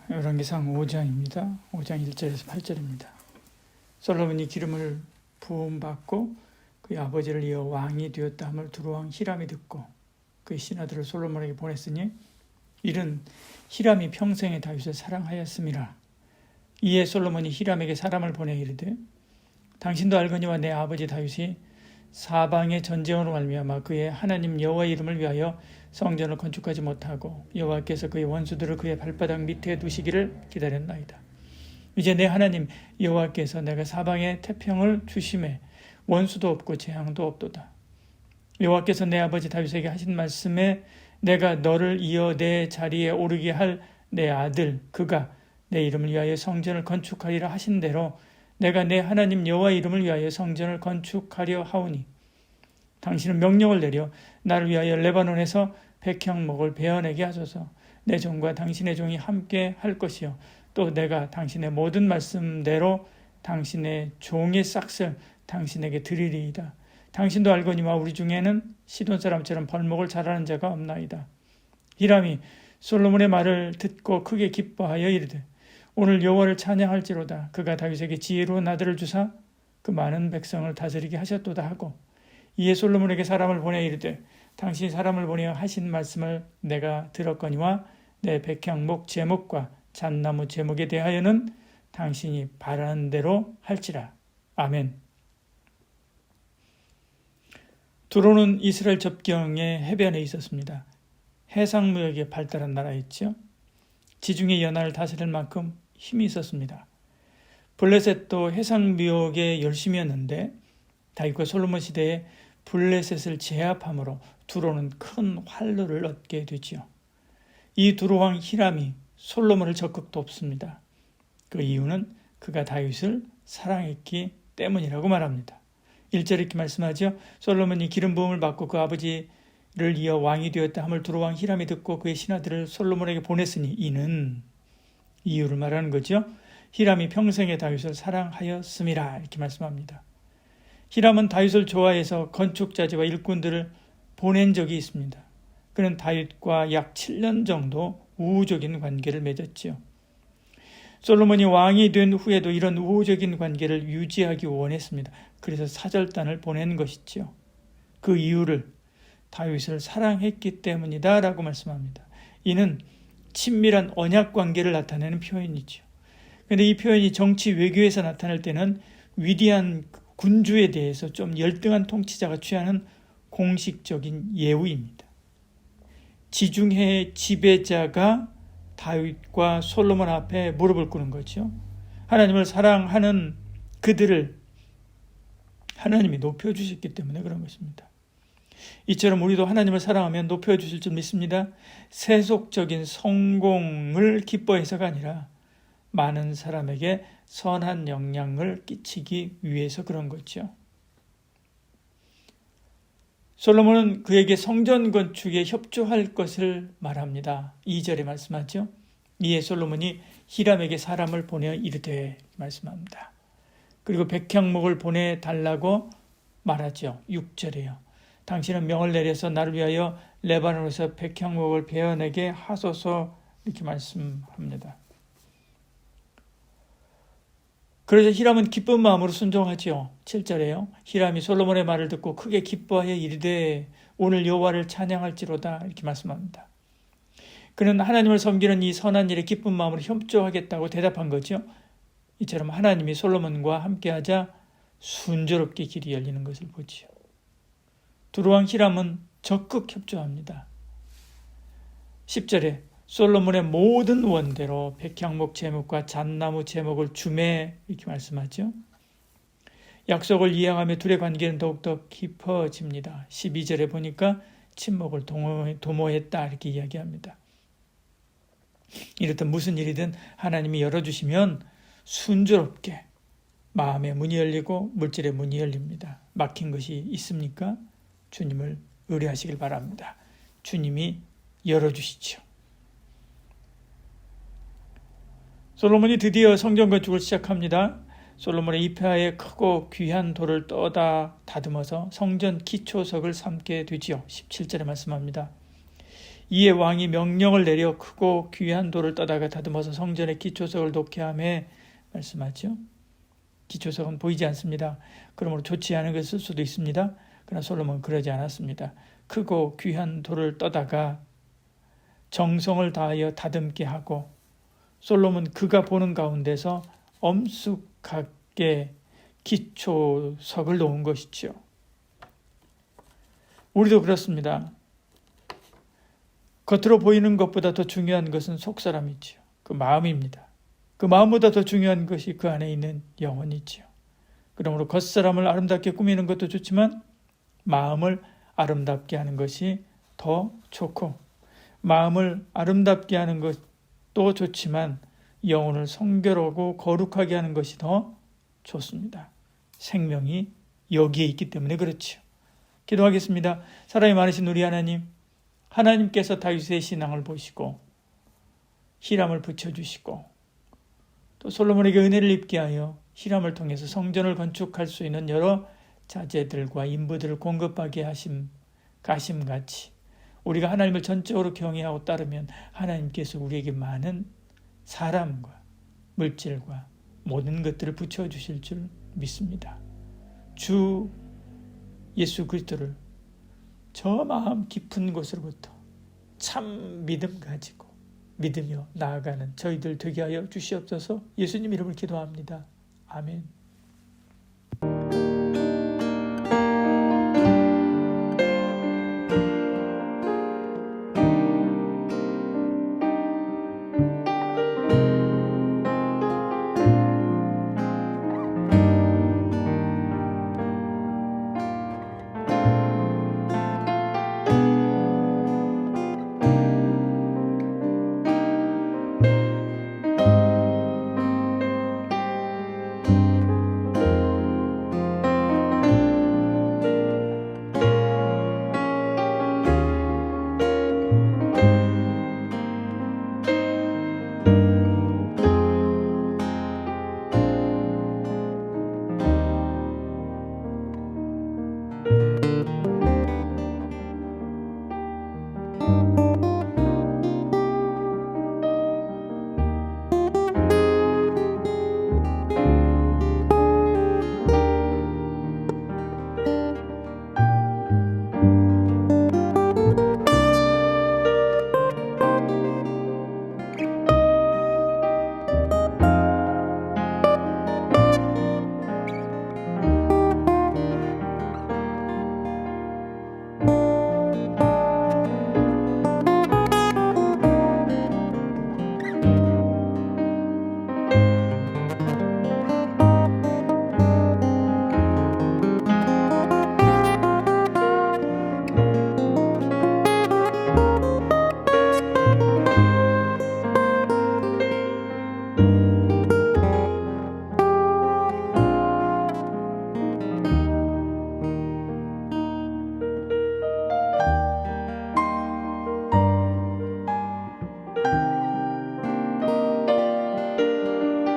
열왕기상 5장입니다. 5장 1절에서 8절입니다. 솔로몬이 기름을 부음받고 그의 아버지를 이어 왕이 되었다 함을 두루왕 히람이 듣고 그의 신하들을 솔로몬에게 보냈으니 이는 히람이 평생에 다윗을 사랑하였음이라. 이에 솔로몬이 히람에게 사람을 보내 이르되 당신도 알거니와 내 아버지 다윗이 사방의 전쟁으로 말미암아 그의 하나님 여호와의 이름을 위하여 성전을 건축하지 못하고 여호와께서 그의 원수들을 그의 발바닥 밑에 두시기를 기다렸나이다. 이제 내 하나님 여호와께서 내가 사방에 태평을 주심에 원수도 없고 재앙도 없도다. 여호와께서 내 아버지 다윗에게 하신 말씀에 내가 너를 이어 내 자리에 오르게 할 내 아들 그가 내 이름을 위하여 성전을 건축하리라 하신 대로 내가 내 하나님 여호와의 이름을 위하여 성전을 건축하려 하오니 당신은 명령을 내려 나를 위하여 레바논에서 백향목을 베어내게 하소서. 내 종과 당신의 종이 함께 할 것이요 또 내가 당신의 모든 말씀대로 당신의 종의 싹을 당신에게 드리리이다. 당신도 알거니와 우리 중에는 시돈 사람처럼 벌목을 잘하는 자가 없나이다. 히람이 솔로몬의 말을 듣고 크게 기뻐하여 이르되 오늘 여호와를 찬양할지로다. 그가 다윗에게 지혜로운 아들을 주사 그 많은 백성을 다스리게 하셨도다 하고 이에 솔로몬에게 사람을 보내 이르되 당신이 사람을 보내어 하신 말씀을 내가 들었거니와 내 백향목 제목과 잣나무 제목에 대하여는 당신이 바라는 대로 할지라. 아멘. 두로는 이스라엘 접경의 해변에 있었습니다. 해상무역이 발달한 나라였죠. 지중해 연안을 다스릴 만큼 힘이 있었습니다. 블레셋도 해상무역에 열심이었는데 다윗과 솔로몬 시대에 블레셋을 제압함으로 두로는 큰 활로를 얻게 되지요. 이 두로왕 히람이 솔로몬을 적극 돕습니다. 그 이유는 그가 다윗을 사랑했기 때문이라고 말합니다. 1절에 이렇게 말씀하죠. 솔로몬이 기름 부음을 받고 그 아버지를 이어 왕이 되었다 함을 두로왕 히람이 듣고 그의 신하들을 솔로몬에게 보냈으니 이는 이유를 말하는 거죠. 히람이 평생에 다윗을 사랑하였음이라 이렇게 말씀합니다. 히람은 다윗을 좋아해서 건축자재와 일꾼들을 보낸 적이 있습니다. 그는 다윗과 약 7년 정도 우호적인 관계를 맺었지요. 솔로몬이 왕이 된 후에도 이런 우호적인 관계를 유지하기 원했습니다. 그래서 사절단을 보낸 것이지요. 그 이유를 다윗을 사랑했기 때문이다 라고 말씀합니다. 이는 친밀한 언약 관계를 나타내는 표현이죠. 그런데 이 표현이 정치 외교에서 나타날 때는 위대한 군주에 대해서 좀 열등한 통치자가 취하는 공식적인 예우입니다. 지중해 지배자가 다윗과 솔로몬 앞에 무릎을 꿇는 거죠. 하나님을 사랑하는 그들을 하나님이 높여주셨기 때문에 그런 것입니다. 이처럼 우리도 하나님을 사랑하면 높여주실 줄 믿습니다. 세속적인 성공을 기뻐해서가 아니라 많은 사람에게 선한 영향을 끼치기 위해서 그런 거죠. 솔로몬은 그에게 성전 건축에 협조할 것을 말합니다. 2절에 말씀하죠. 이에 솔로몬이 히람에게 사람을 보내어 이르되 말씀합니다. 그리고 백향목을 보내달라고 말하죠. 6절에요. 당신은 명을 내려서 나를 위하여 레바논에서 백향목을 베어내게 하소서 이렇게 말씀합니다. 그래서 히람은 기쁜 마음으로 순종하지요. 7절에요. 히람이 솔로몬의 말을 듣고 크게 기뻐하여 이르되 오늘 여호와를 찬양할지로다 이렇게 말씀합니다. 그는 하나님을 섬기는 이 선한 일에 기쁜 마음으로 협조하겠다고 대답한 거죠. 이처럼 하나님이 솔로몬과 함께하자 순조롭게 길이 열리는 것을 보지요. 두루왕 히람은 적극 협조합니다. 10절에 솔로몬의 모든 원대로 백향목 제목과 잣나무 제목을 주매 이렇게 말씀하죠. 약속을 이행하며 둘의 관계는 더욱더 깊어집니다. 12절에 보니까 친목을 도모했다 이렇게 이야기합니다. 이렇든 무슨 일이든 하나님이 열어주시면 순조롭게 마음의 문이 열리고 물질의 문이 열립니다. 막힌 것이 있습니까? 주님을 의뢰하시길 바랍니다. 주님이 열어주시죠. 솔로몬이 드디어 성전 건축을 시작합니다. 솔로몬의 이파에 크고 귀한 돌을 떠다 다듬어서 성전 기초석을 삼게 되지요. 17절에 말씀합니다. 이에 왕이 명령을 내려 크고 귀한 돌을 떠다가 다듬어서 성전의 기초석을 놓게 하며 말씀하죠. 기초석은 보이지 않습니다. 그러므로 좋지 않은 것을 쓸 수도 있습니다. 그러나 솔로몬은 그러지 않았습니다. 크고 귀한 돌을 떠다가 정성을 다하여 다듬게 하고 솔로몬 그가 보는 가운데서 엄숙하게 기초석을 놓은 것이지요. 우리도 그렇습니다. 겉으로 보이는 것보다 더 중요한 것은 속사람이지요. 그 마음입니다. 그 마음보다 더 중요한 것이 그 안에 있는 영혼이지요. 그러므로 겉사람을 아름답게 꾸미는 것도 좋지만 마음을 아름답게 하는 것이 더 좋고, 마음을 아름답게 하는 것도 좋지만 영혼을 성결하고 거룩하게 하는 것이 더 좋습니다. 생명이 여기에 있기 때문에 그렇지요. 기도하겠습니다. 사랑이 많으신 우리 하나님, 하나님께서 다윗의 신앙을 보시고 히람을 붙여주시고 또 솔로몬에게 은혜를 입게 하여 히람을 통해서 성전을 건축할 수 있는 여러 자재들과 인부들을 공급하게 가심같이 우리가 하나님을 전적으로 경외하고 따르면 하나님께서 우리에게 많은 사람과 물질과 모든 것들을 붙여주실 줄 믿습니다. 주 예수 그리스도를 저 마음 깊은 곳으로부터 참 믿음 가지고 믿으며 나아가는 저희들 되게 하여 주시옵소서. 예수님 이름을 기도합니다. 아멘.